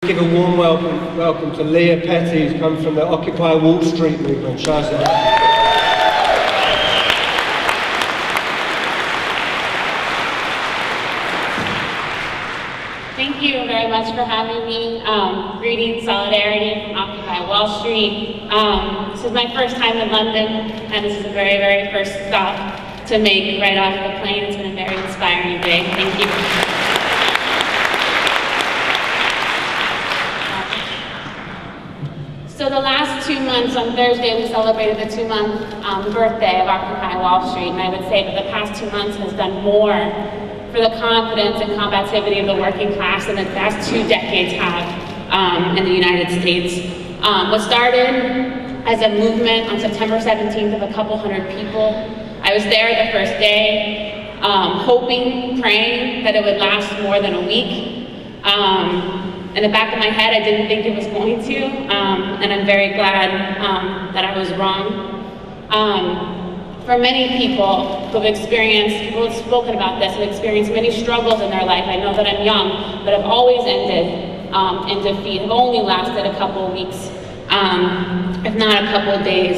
give a warm welcome to Leah Petty, who's come from the Occupy Wall Street movement. Thank you very much for having me. Greetings, solidarity from Occupy Wall Street. This is my first time in London, and this is the very, very first stop to make right off the plane. It's been a very inspiring day. Thank you. So the last 2 months, on Thursday, we celebrated the 2-month birthday of Occupy Wall Street, and I would say that the past 2 months has done more for the confidence and combativity of the working class than the past 2 decades have in the United States. What started as a movement on September 17th of a couple hundred people, I was there the first day, hoping, praying that it would last more than a week. In the back of my head, I didn't think it was going to, and I'm very glad that I was wrong. For many people who have experienced, people who have spoken about this, have experienced many struggles in their life. I know that I'm young, but have always ended in defeat, have only lasted a couple of weeks, if not a couple of days,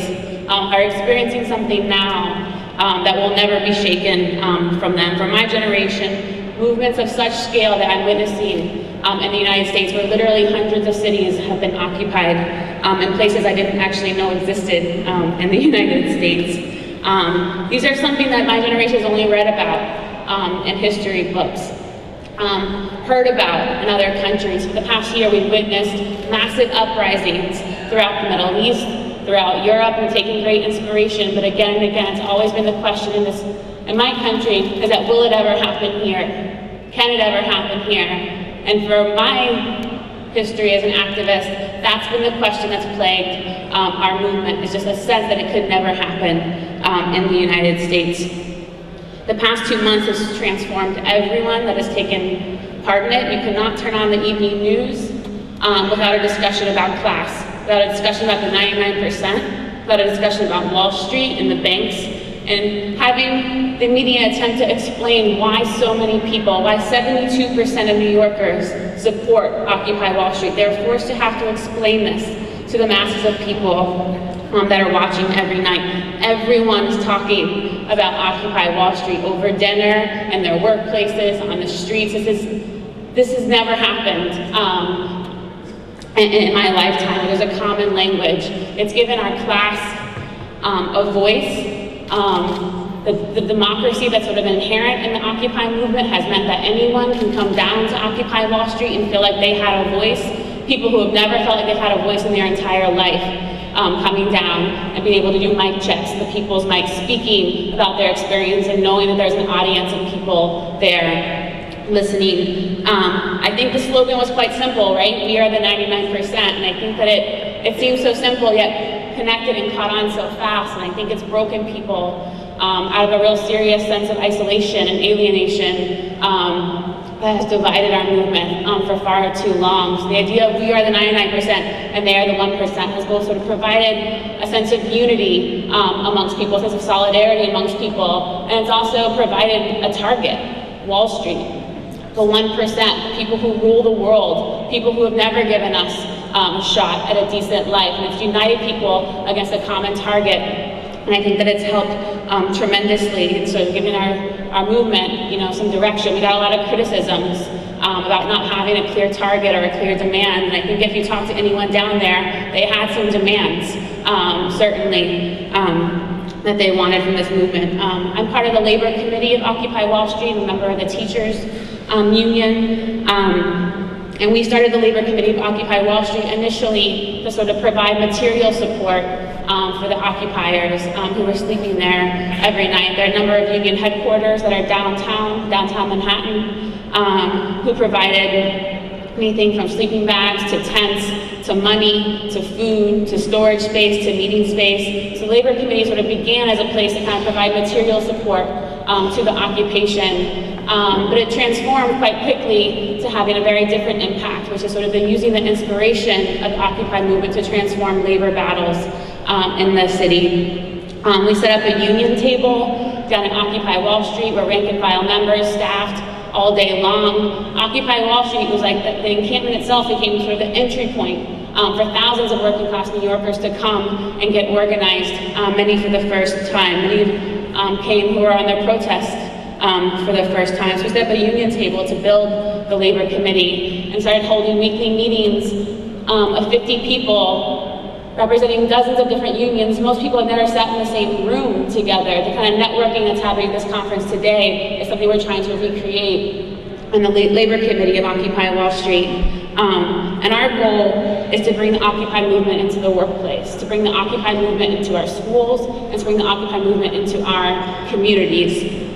are experiencing something now that will never be shaken from them. For my generation, movements of such scale that I'm witnessing in the United States, where literally hundreds of cities have been occupied in places I didn't actually know existed in the United States. These are something that my generation has only read about in history books, heard about in other countries. For the past year, we've witnessed massive uprisings throughout the Middle East, throughout Europe, and taking great inspiration. But again and again, it's always been the question in my country is that, will it ever happen here? Can it ever happen here? And for my history as an activist, that's been the question that's plagued our movement. It's just a sense that it could never happen in the United States. The past 2 months has transformed everyone that has taken part in it. You cannot turn on the evening news without a discussion about class, without a discussion about the 99%, without a discussion about Wall Street and the banks, and having the media attempt to explain why so many people, why 72% of New Yorkers support Occupy Wall Street. They're forced to have to explain this to the masses of people that are watching every night. Everyone's talking about Occupy Wall Street over dinner, in their workplaces, on the streets. This has never happened in my lifetime. It is a common language. It's given our class a voice. The democracy that's sort of inherent in the Occupy movement has meant that anyone can come down to Occupy Wall Street and feel like they had a voice. People who have never felt like they've had a voice in their entire life coming down and being able to do mic checks, the people's mics, speaking about their experience and knowing that there's an audience of people there listening. I think the slogan was quite simple, right? We are the 99%, and I think that it seems so simple yet connected and caught on so fast, and I think it's broken people out of a real serious sense of isolation and alienation that has divided our movement for far too long. So the idea of we are the 99% and they are the 1% has both sort of provided a sense of unity amongst people, a sense of solidarity amongst people, and it's also provided a target, Wall Street. The 1%, people who rule the world, people who have never given us a shot at a decent life, and it's united people against a common target. And I think that it's helped tremendously in sort of giving our movement, some direction. We got a lot of criticisms about not having a clear target or a clear demand. And I think if you talk to anyone down there, they had some demands, certainly, that they wanted from this movement. I'm part of the labor committee of Occupy Wall Street, a member of the teachers union. And we started the labor committee of Occupy Wall Street initially to sort of provide material support for the occupiers who were sleeping there every night. There are a number of union headquarters that are downtown Manhattan, who provided anything from sleeping bags to tents to money to food to storage space to meeting space. So the labor committee sort of began as a place to kind of provide material support to the occupation, but it transformed quite quickly to having a very different impact, which is sort of using the inspiration of the Occupy movement to transform labor battles in the city. We set up a union table down at Occupy Wall Street where rank and file members staffed all day long. Occupy Wall Street was like the encampment itself became sort of the entry point for thousands of working class New Yorkers to come and get organized, many for the first time. Many came who were on their protest for the first time. So we set up a union table to build the labor committee and started holding weekly meetings of 50 people representing dozens of different unions. Most people have never sat in the same room together. The kind of networking that's happening at this conference today is something we're trying to recreate in the labor committee of Occupy Wall Street. And our goal is to bring the Occupy movement into the workplace, to bring the Occupy movement into our schools, and to bring the Occupy movement into our communities.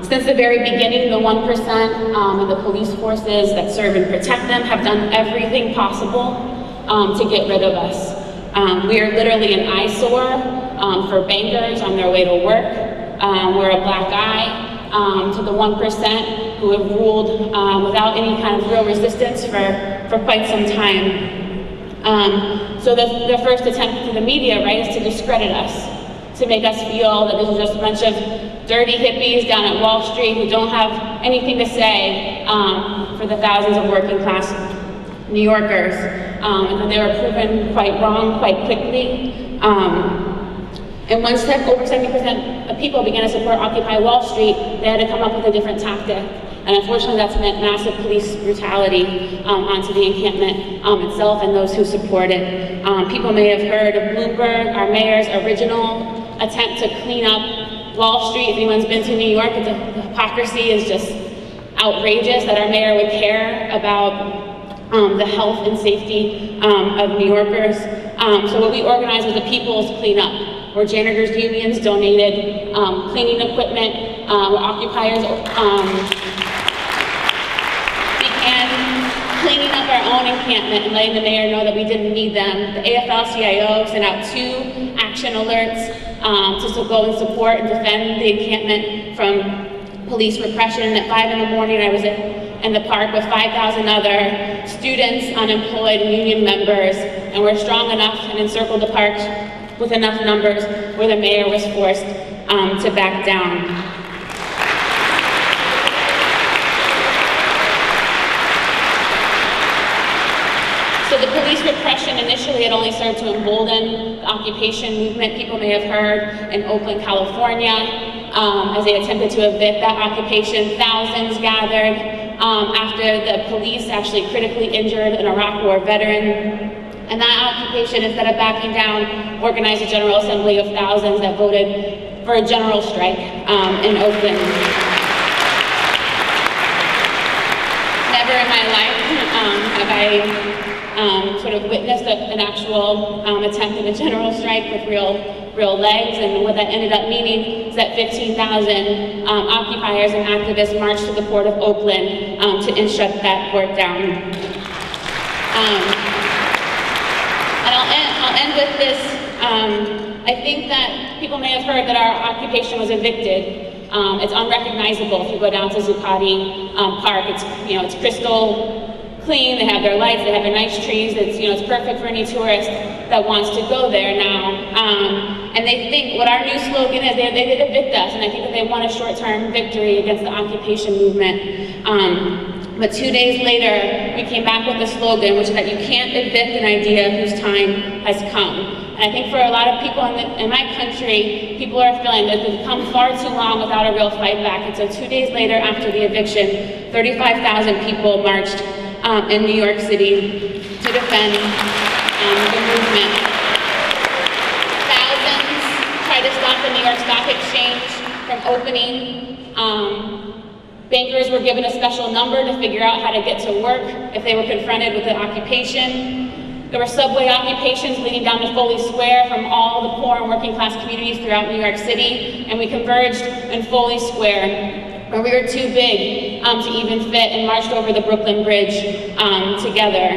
Since the very beginning, the 1% and the police forces that serve and protect them have done everything possible to get rid of us. We are literally an eyesore for bankers on their way to work. We're a black eye to the 1% who have ruled without any kind of real resistance for quite some time. So the first attempt through the media, right, is to discredit us, to make us feel that this is just a bunch of dirty hippies down at Wall Street who don't have anything to say for the thousands of working class New Yorkers. And they were proven quite wrong quite quickly. And once over 70% of people began to support Occupy Wall Street, they had to come up with a different tactic. And unfortunately, that's meant massive police brutality onto the encampment itself and those who support it. People may have heard of Bloomberg, our mayor's original attempt to clean up Wall Street. If anyone's been to New York, the hypocrisy is just outrageous that our mayor would care about the health and safety of New Yorkers. So what we organized was a people's cleanup, where janitors' unions donated cleaning equipment, where occupiers began cleaning up our own encampment and letting the mayor know that we didn't need them. The AFL-CIO sent out 2 action alerts to go and support and defend the encampment from police repression. At 5 in the morning, I was in the park with 5,000 other students, unemployed, and union members, and we're strong enough and encircled the park with enough numbers where the mayor was forced to back down. So the police repression initially had only served to embolden the occupation movement. People may have heard in Oakland, California, as they attempted to evict that occupation, thousands gathered after the police actually critically injured an Iraq War veteran. And that occupation, instead of backing down, organized a General Assembly of thousands that voted for a general strike in Oakland. Never in my life have I sort of witnessed an actual attempt at a general strike with real legs, and what that ended up meaning is that 15,000 occupiers and activists marched to the Port of Oakland to shut that port down. And I'll end with this. I think that people may have heard that our occupation was evicted. It's unrecognizable if you go down to Zuccotti Park. It's crystal clean. They have their lights. They have their nice trees. It's perfect for any tourist that wants to go there now. And they think what our new slogan is. They did evict us, and I think that they won a short-term victory against the occupation movement. But 2 days later, we came back with a slogan, which is that you can't evict an idea whose time has come. And I think for a lot of people in my country, people are feeling that they've come far too long without a real fight back. And so 2 days later, after the eviction, 35,000 people marched in New York City to defend the movement. Thousands tried to stop the New York Stock Exchange from opening. Bankers were given a special number to figure out how to get to work if they were confronted with an occupation. There were subway occupations leading down to Foley Square from all the poor and working class communities throughout New York City, and we converged in Foley Square, where we were too big to even fit, and marched over the Brooklyn Bridge together.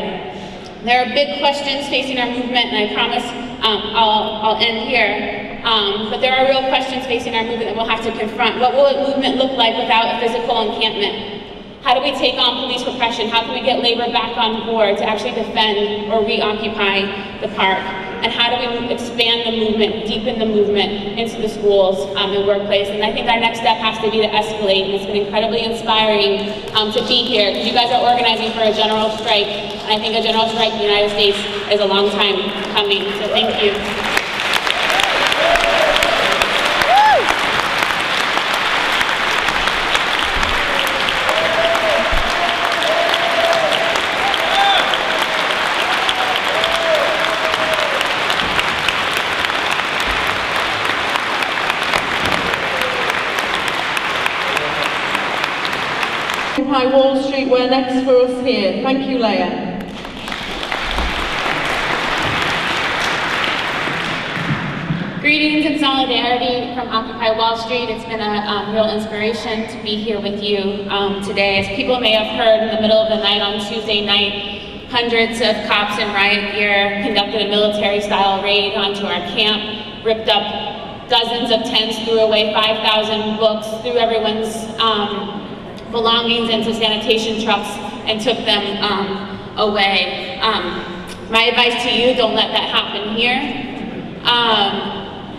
There are big questions facing our movement, and I promise I'll end here. But there are real questions facing our movement that we'll have to confront. What will a movement look like without a physical encampment? How do we take on police repression? How can we get labor back on board to actually defend or reoccupy the park? and how do we expand the movement, deepen the movement into the schools and workplace. And I think our next step has to be to escalate, and it's been incredibly inspiring to be here, because you guys are organizing for a general strike, and I think a general strike in the United States is a long time coming, so thank you. Occupy Wall Street were next for us here. Thank you, Leah. Greetings and solidarity from Occupy Wall Street. It's been a real inspiration to be here with you today. As people may have heard, in the middle of the night on Tuesday night, hundreds of cops in riot gear conducted a military-style raid onto our camp, ripped up dozens of tents, threw away 5,000 books, threw everyone's belongings into sanitation trucks, and took them away. My advice to you, don't let that happen here.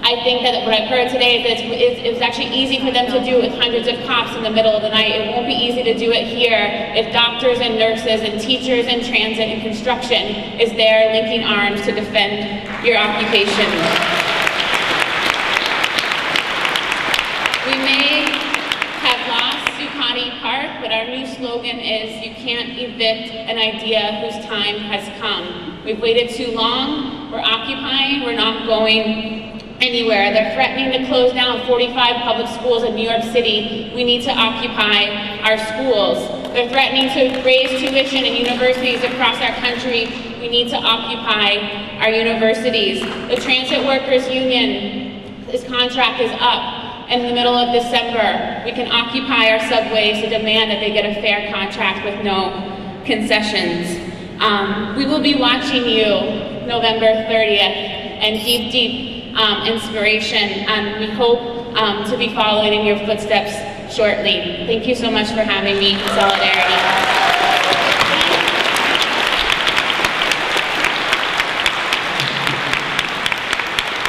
I think that what I've heard today is that it's actually easy for them to do it with hundreds of cops in the middle of the night. It won't be easy to do it here if doctors and nurses and teachers in transit and construction is there linking arms to defend your occupation. We may have lost Zuccotti Park, but our new slogan is, you can't evict an idea whose time has come. We've waited too long, we're occupying, we're not going anywhere. They're threatening to close down 45 public schools in New York City. We need to occupy our schools. They're threatening to raise tuition in universities across our country. We need to occupy our universities. The Transit Workers Union, this contract is up. In the middle of December, we can occupy our subways to demand that they get a fair contract with no concessions. We will be watching you November 30th, and deep inspiration, and we hope to be following in your footsteps shortly. Thank you so much for having me. Solidarity.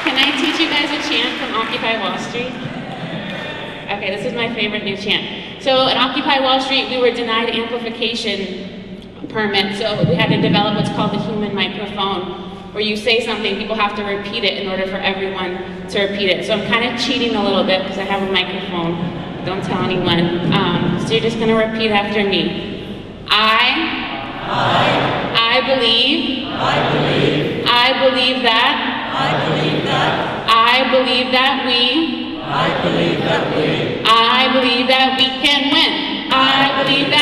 Can I teach you guys a chant from Occupy Wall Street? Okay, this is my favorite new chant. So at Occupy Wall Street, we were denied amplification permit, so we had to develop what's called the human microphone, where you say something, people have to repeat it in order for everyone to repeat it. So I'm kind of cheating a little bit because I have a microphone. Don't tell anyone. So you're just going to repeat after me. I believe that we can win. I believe that